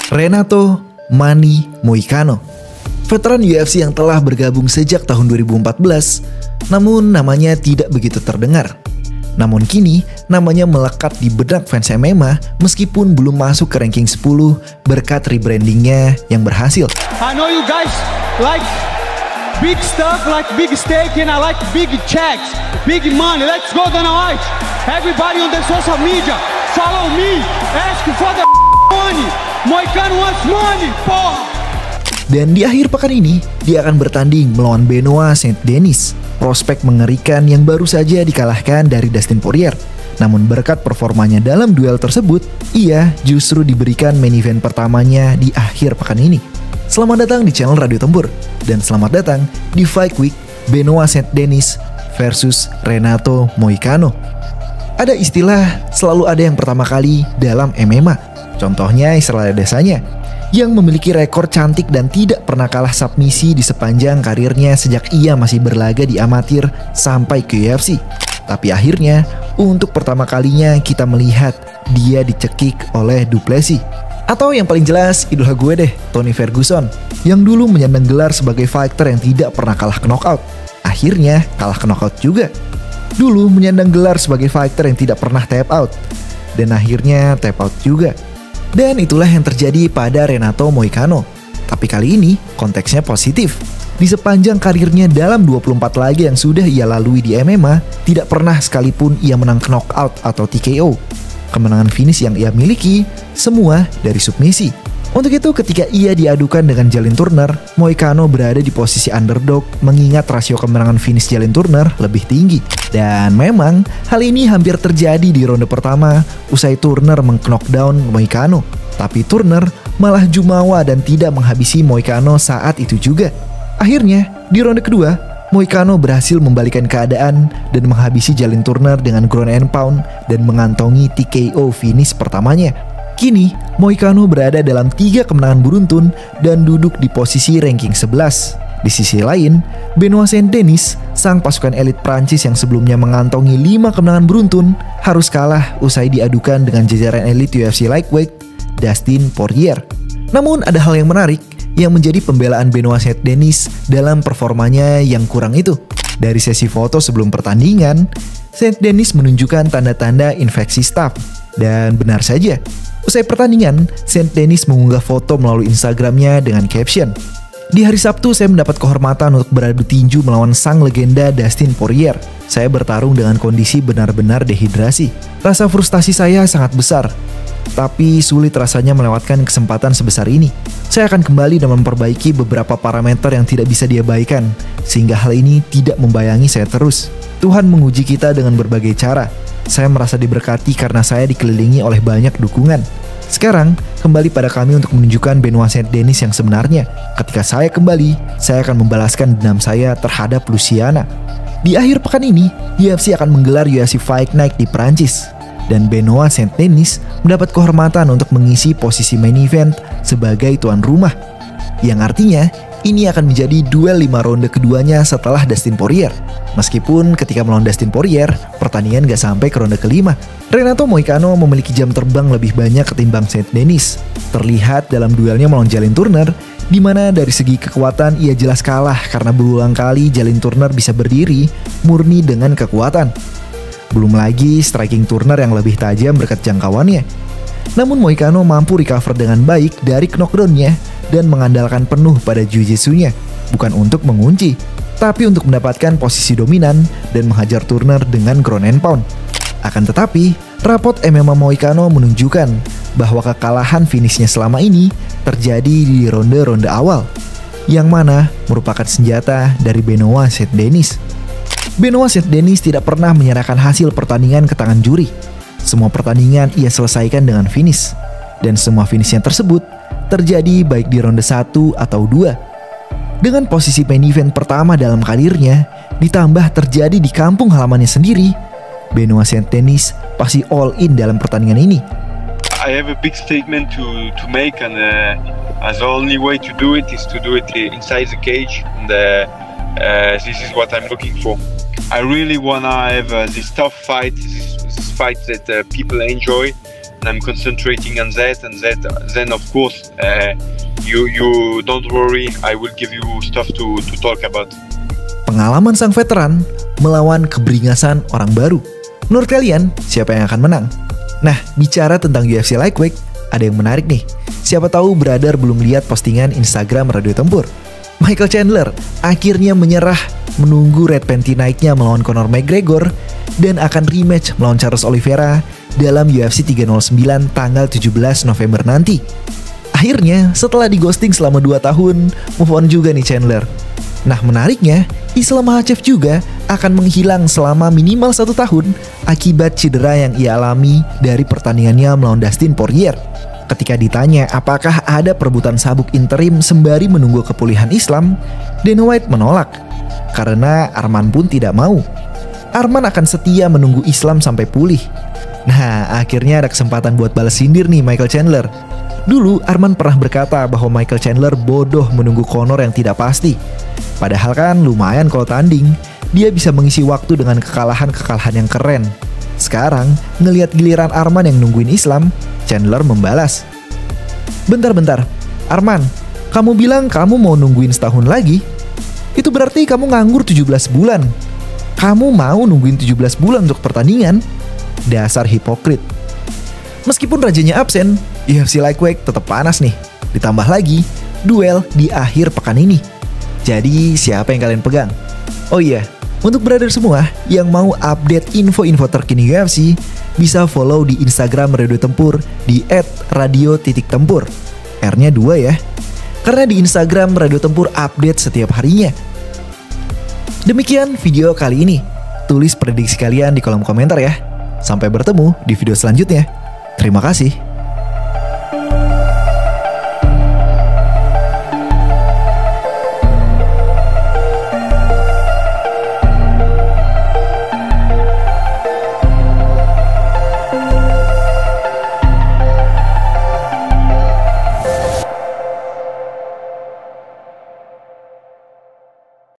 Renato Manny Moicano, veteran UFC yang telah bergabung sejak tahun 2014, namun namanya tidak begitu terdengar. Namun kini namanya melekat di benak fans MMA meskipun belum masuk ke ranking 10 berkat rebrandingnya yang berhasil. I know you guys like big stuff, like big steak, and I like big checks, big money. Let's go Dana White. Everybody on the social media, follow me, ask for the money. Moicano wants money, porra. Dan di akhir pekan ini, dia akan bertanding melawan Benoit Saint-Denis, prospek mengerikan yang baru saja dikalahkan dari Dustin Poirier. Namun berkat performanya dalam duel tersebut, ia justru diberikan main event pertamanya di akhir pekan ini. Selamat datang di channel Radio Tempur, dan selamat datang di Fight Week Benoit Saint-Denis versus Renato Moicano. Ada istilah selalu ada yang pertama kali dalam MMA. Contohnya Israel Adesanya, yang memiliki rekor cantik dan tidak pernah kalah submisi di sepanjang karirnya sejak ia masih berlaga di amatir sampai ke UFC. Tapi akhirnya, untuk pertama kalinya kita melihat dia dicekik oleh Du Plessis. Atau yang paling jelas, idola gue deh, Tony Ferguson, yang dulu menyandang gelar sebagai fighter yang tidak pernah kalah ke knockout. Akhirnya kalah ke knockout juga. Dulu menyandang gelar sebagai fighter yang tidak pernah tap out, dan akhirnya tap out juga. Dan itulah yang terjadi pada Renato Moicano. Tapi kali ini konteksnya positif. Di sepanjang karirnya dalam 24 laga yang sudah ia lalui di MMA, tidak pernah sekalipun ia menang knockout atau TKO. Kemenangan finish yang ia miliki semua dari submisi. Untuk itu ketika ia diadukan dengan Jalin Turner, Moicano berada di posisi underdog mengingat rasio kemenangan finish Jalin Turner lebih tinggi. Dan memang hal ini hampir terjadi di ronde pertama usai Turner meng-knockdown Moicano. Tapi Turner malah jumawa dan tidak menghabisi Moicano saat itu juga. Akhirnya di ronde kedua, Moicano berhasil membalikan keadaan dan menghabisi Jalin Turner dengan ground and pound dan mengantongi TKO finish pertamanya. Kini, Moicano berada dalam 3 kemenangan beruntun dan duduk di posisi ranking 11. Di sisi lain, Benoit Saint-Denis, sang pasukan elit Prancis yang sebelumnya mengantongi 5 kemenangan beruntun, harus kalah usai diadukan dengan jajaran elit UFC lightweight, Dustin Poirier. Namun ada hal yang menarik yang menjadi pembelaan Benoit Saint-Denis dalam performanya yang kurang itu. Dari sesi foto sebelum pertandingan, Saint-Denis menunjukkan tanda-tanda infeksi staph. Dan benar saja, usai pertandingan, Saint-Denis mengunggah foto melalui Instagramnya dengan caption, "Di hari Sabtu saya mendapat kehormatan untuk beradu tinju melawan sang legenda Dustin Poirier. Saya bertarung dengan kondisi benar-benar dehidrasi. Rasa frustasi saya sangat besar, tapi sulit rasanya melewatkan kesempatan sebesar ini. Saya akan kembali dan memperbaiki beberapa parameter yang tidak bisa diabaikan, sehingga hal ini tidak membayangi saya terus. Tuhan menguji kita dengan berbagai cara. Saya merasa diberkati karena saya dikelilingi oleh banyak dukungan. Sekarang, kembali pada kami untuk menunjukkan Benoit Saint-Denis yang sebenarnya. Ketika saya kembali, saya akan membalaskan dendam saya terhadap Luciana." Di akhir pekan ini, UFC akan menggelar UFC Fight Night di Prancis. Dan Benoit Saint-Denis mendapat kehormatan untuk mengisi posisi main event sebagai tuan rumah. Yang artinya, ini akan menjadi duel 5 ronde keduanya setelah Dustin Poirier. Meskipun ketika melawan Dustin Poirier, pertandingan gak sampai ke ronde kelima. Renato Moicano memiliki jam terbang lebih banyak ketimbang Saint-Denis. Terlihat dalam duelnya melawan Jalin Turner, di mana dari segi kekuatan ia jelas kalah karena berulang kali Jalin Turner bisa berdiri murni dengan kekuatan. Belum lagi striking Turner yang lebih tajam berkat jangkauannya. Namun Moicano mampu recover dengan baik dari knockdown-nya dan mengandalkan penuh pada jiu-jitsunya, bukan untuk mengunci, tapi untuk mendapatkan posisi dominan dan menghajar Turner dengan ground and pound. Akan tetapi, rapot MMA Moicano menunjukkan bahwa kekalahan finishnya selama ini terjadi di ronde-ronde awal, yang mana merupakan senjata dari Benoit Saint-Denis. Benoit Saint-Denis tidak pernah menyerahkan hasil pertandingan ke tangan juri. Semua pertandingan ia selesaikan dengan finish, dan semua finishnya tersebut terjadi baik di ronde 1 atau 2. Dengan posisi main event pertama dalam karirnya, ditambah terjadi di kampung halamannya sendiri, Benoit Saint-Denis pasti all in dalam pertandingan ini. I have a big statement to make, and As the only way to do it is to do it inside the cage, and this is what I'm looking for. I really wanna have this tough fight, this fight that people enjoy, and I'm concentrating on that. And then of course, you don't worry, I will give you stuff to talk about. Pengalaman sang veteran melawan keberingasan orang baru. Menurut kalian, siapa yang akan menang? Nah, bicara tentang UFC Lightweight, ada yang menarik nih. Siapa tahu brother belum lihat postingan Instagram Radio Tempur. Michael Chandler akhirnya menyerah menunggu red panty naiknya melawan Conor McGregor dan akan rematch melawan Charles Oliveira dalam UFC 309 tanggal 17 November nanti. Akhirnya, setelah di-ghosting selama 2 tahun, move on juga nih Chandler. Nah, menariknya, Islam Makhachev juga akan menghilang selama minimal 1 tahun akibat cedera yang ia alami dari pertandingannya melawan Dustin Poirier. Ketika ditanya apakah ada perebutan sabuk interim sembari menunggu kepulihan Islam, Dana White menolak karena Arman pun tidak mau. Arman akan setia menunggu Islam sampai pulih. Nah, akhirnya ada kesempatan buat balas sindir nih Michael Chandler. Dulu Arman pernah berkata bahwa Michael Chandler bodoh menunggu Conor yang tidak pasti. Padahal kan lumayan kalau tanding, dia bisa mengisi waktu dengan kekalahan-kekalahan yang keren. Sekarang, ngelihat giliran Arman yang nungguin Islam, Chandler membalas. Bentar, Arman, kamu bilang kamu mau nungguin setahun lagi? Itu berarti kamu nganggur 17 bulan. Kamu mau nungguin 17 bulan untuk pertandingan? Dasar hipokrit. Meskipun rajanya absen, UFC Lightweight tetap panas nih. Ditambah lagi, duel di akhir pekan ini. Jadi siapa yang kalian pegang? Oh iya, untuk brother semua yang mau update info-info terkini UFC, bisa follow di Instagram Radio Tempur di @radio_tempur. R-nya 2 ya. Karena di Instagram Radio Tempur update setiap harinya. Demikian video kali ini. Tulis prediksi kalian di kolom komentar ya. Sampai bertemu di video selanjutnya. Terima kasih.